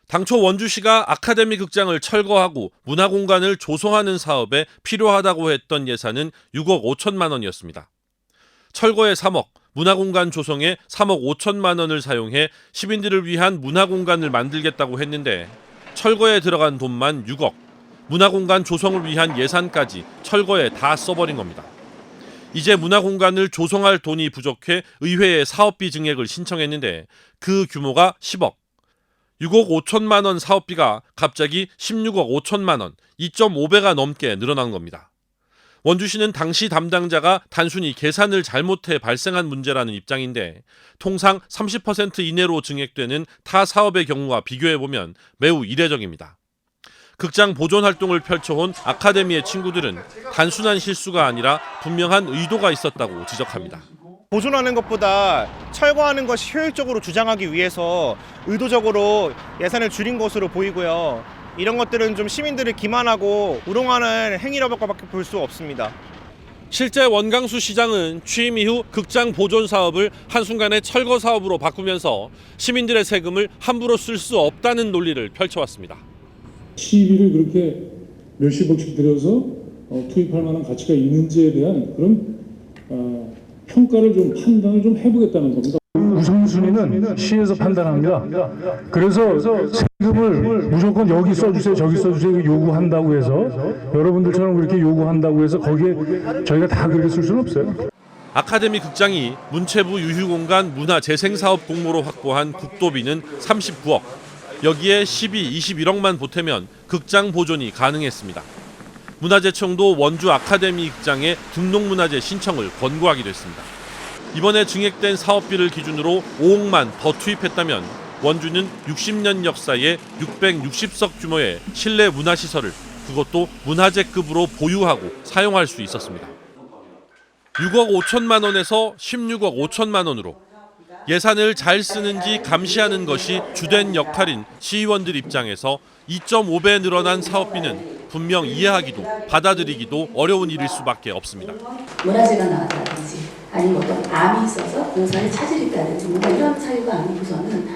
당초 원주시가 아카데미 극장을 철거하고 문화공간을 조성하는 사업에 필요하다고 했던 예산은 6억 5천만 원이었습니다. 철거에 3억, 문화공간 조성에 3억 5천만 원을 사용해 시민들을 위한 문화공간을 만들겠다고 했는데 철거에 들어간 돈만 6억, 문화공간 조성을 위한 예산까지 철거에 다 써버린 겁니다. 이제 문화공간을 조성할 돈이 부족해 의회에 사업비 증액을 신청했는데 그 규모가 10억. 6억 5천만 원 사업비가 갑자기 16억 5천만 원, 2.5배가 넘게 늘어난 겁니다. 원주시는 당시 담당자가 단순히 계산을 잘못해 발생한 문제라는 입장인데 통상 30% 이내로 증액되는 타 사업의 경우와 비교해보면 매우 이례적입니다. 극장 보존 활동을 펼쳐온 아카데미의 친구들은 단순한 실수가 아니라 분명한 의도가 있었다고 지적합니다. 보존하는 것보다 철거하는 것이 효율적으로 주장하기 위해서 의도적으로 예산을 줄인 것으로 보이고요. 이런 것들은 좀 시민들을 기만하고 우롱하는 행위라고밖에 볼 수 없습니다. 실제 원강수 시장은 취임 이후 극장 보존 사업을 한순간에 철거 사업으로 바꾸면서 시민들의 세금을 함부로 쓸 수 없다는 논리를 펼쳐왔습니다. 시비를 그렇게 몇십억씩 들여서 투입할 만한 가치가 있는지에 대한 그런 평가를 좀 판단을 좀 해보겠다는 겁니다. 우선순위는 시에서 판단합니다. 그래서 세금을 무조건 여기 써주세요, 저기 써주세요 요구한다고 해서 여러분들처럼 그렇게 요구한다고 해서 거기에 저희가 다 그렇게 쓸 수는 없어요. 아카데미 극장이 문체부 유휴공간 문화재생사업 공모로 확보한 국도비는 39억. 여기에 12, 21억만 보태면 극장 보존이 가능했습니다. 문화재청도 원주 아카데미 극장에 등록문화재 신청을 권고하기도 했습니다. 이번에 증액된 사업비를 기준으로 5억만 더 투입했다면 원주는 60년 역사의 660석 규모의 실내 문화시설을 그것도 문화재급으로 보유하고 사용할 수 있었습니다. 6억 5천만 원에서 16억 5천만 원으로 예산을 잘 쓰는지 감시하는 것이 주된 역할인 시의원들 입장에서 2.5배 늘어난 사업비는 분명 이해하기도 받아들이기도 어려운 일일 수밖에 없습니다. 문화재가 나왔다든지 아니면 어떤 암이 있어서 공사에 차질이 있다든지 뭔가 이런 사유가 아니고서는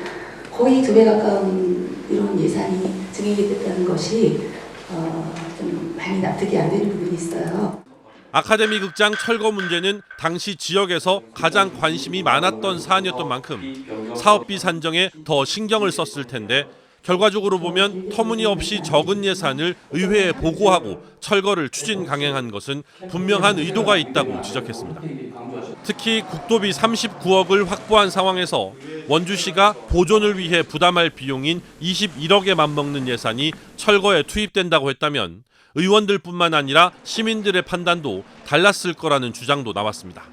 거의 2배 가까운 이런 예산이 증액이 됐다는 것이 좀 많이 납득이 안 되는 부분이 있어요. 아카데미 극장 철거 문제는 당시 지역에서 가장 관심이 많았던 사안이었던 만큼 사업비 산정에 더 신경을 썼을 텐데 결과적으로 보면 터무니없이 적은 예산을 의회에 보고하고 철거를 추진 강행한 것은 분명한 의도가 있다고 지적했습니다. 특히 국도비 39억을 확보한 상황에서 원주시가 보존을 위해 부담할 비용인 21억에 맞먹는 예산이 철거에 투입된다고 했다면 의원들뿐만 아니라 시민들의 판단도 달랐을 거라는 주장도 나왔습니다.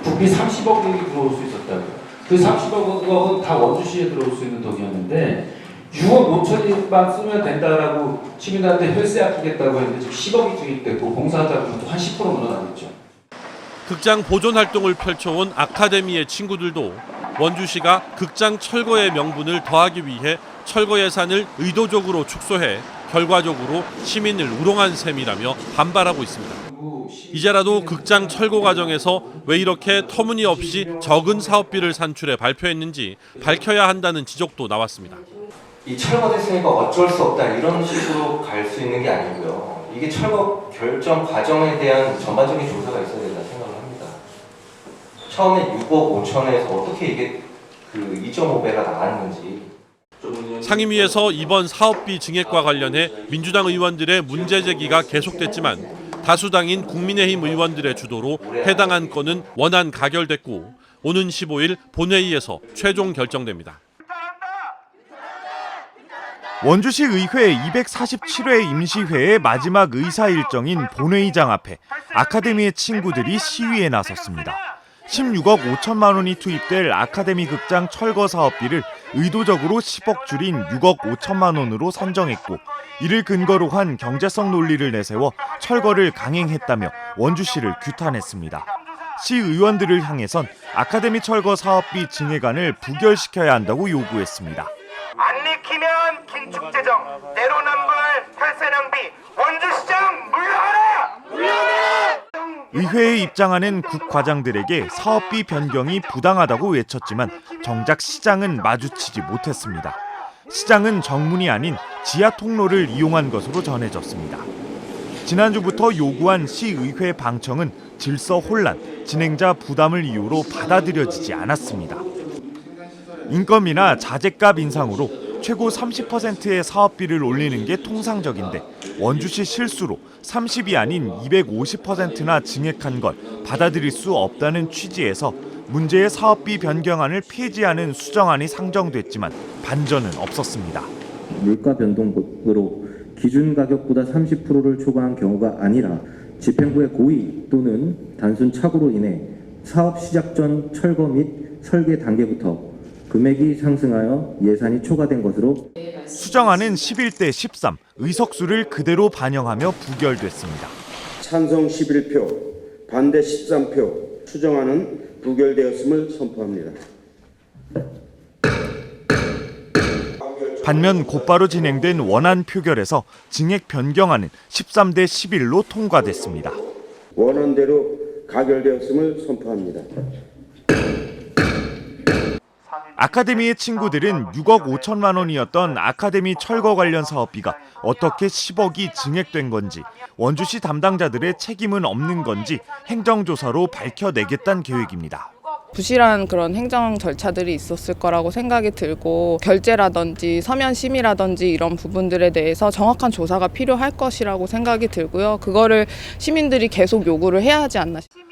국비 30억이 들어올 수 있었다고요. 그 30억은 다 원주시에 들어올 수 있는 돈이었는데 6억 5천만 쓰면 된다라고 시민들한테 혈세 아끼겠다고 했는데 지금 10억이 투입됐고 공사자금도 한 10% 늘어나겠죠. 극장 보존 활동을 펼쳐온 아카데미의 친구들도 원주시가 극장 철거의 명분을 더하기 위해 철거 예산을 의도적으로 축소해 결과적으로 시민을 우롱한 셈이라며 반발하고 있습니다. 이제라도 극장 철거 과정에서 왜 이렇게 터무니없이 적은 사업비를 산출해 발표했는지 밝혀야 한다는 지적도 나왔습니다. 이 철거됐으니까 어쩔 수 없다 이런 식으로 갈 수 있는 게 아니고요. 이게 철거 결정 과정에 대한 전반적인 조사가 있어야 된다 생각을 합니다. 처음에 6억 5천에서 어떻게 이게 그 2.5배가 나왔는지. 상임위에서 이번 사업비 증액과 관련해 민주당 의원들의 문제 제기가 계속됐지만 다수당인 국민의힘 의원들의 주도로 해당 안건은 원안 가결됐고 오는 15일 본회의에서 최종 결정됩니다. 원주시 의회 247회 임시회의 마지막 의사 일정인 본회의장 앞에 아카데미의 친구들이 시위에 나섰습니다. 16억 5천만 원이 투입될 아카데미 극장 철거 사업비를 의도적으로 10억 줄인 6억 5천만 원으로 산정했고 이를 근거로 한 경제성 논리를 내세워 철거를 강행했다며 원주시를 규탄했습니다. 시의원들을 향해선 아카데미 철거 사업비 증액안을 부결시켜야 한다고 요구했습니다. 안 내키면 긴축재정, 내로남불, 탈세낭비, 원주시장 물러가라! 물러가라! 의회에 입장하는 국과장들에게 사업비 변경이 부당하다고 외쳤지만 정작 시장은 마주치지 못했습니다. 시장은 정문이 아닌 지하 통로를 이용한 것으로 전해졌습니다. 지난주부터 요구한 시의회 방청은 질서 혼란, 진행자 부담을 이유로 받아들여지지 않았습니다. 인건비나 자재값 인상으로 최고 30%의 사업비를 올리는 게 통상적인데 원주시 실수로 30이 아닌 250%나 증액한 걸 받아들일 수 없다는 취지에서 문제의 사업비 변경안을 폐지하는 수정안이 상정됐지만 반전은 없었습니다. 물가 변동으로 기준 가격보다 30%를 초과한 경우가 아니라 집행부의 고의 또는 단순 착오로 인해 사업 시작 전 철거 및 설계 단계부터 금액이 상승하여 예산이 초과된 것으로 수정안은 11대 13, 의석수를 그대로 반영하며 부결됐습니다. 찬성 11표, 반대 13표, 수정안은 부결되었음을 선포합니다. 반면 곧바로 진행된 원안 표결에서 증액 변경안은 13대 11로 통과됐습니다. 원안대로 가결되었음을 선포합니다. 아카데미의 친구들은 6억 5천만 원이었던 아카데미 철거 관련 사업비가 어떻게 10억이 증액된 건지, 원주시 담당자들의 책임은 없는 건지 행정조사로 밝혀내겠다는 계획입니다. 부실한 그런 행정 절차들이 있었을 거라고 생각이 들고 결재라든지 서면 심의라든지 이런 부분들에 대해서 정확한 조사가 필요할 것이라고 생각이 들고요. 그거를 시민들이 계속 요구를 해야 하지 않나 싶습니다.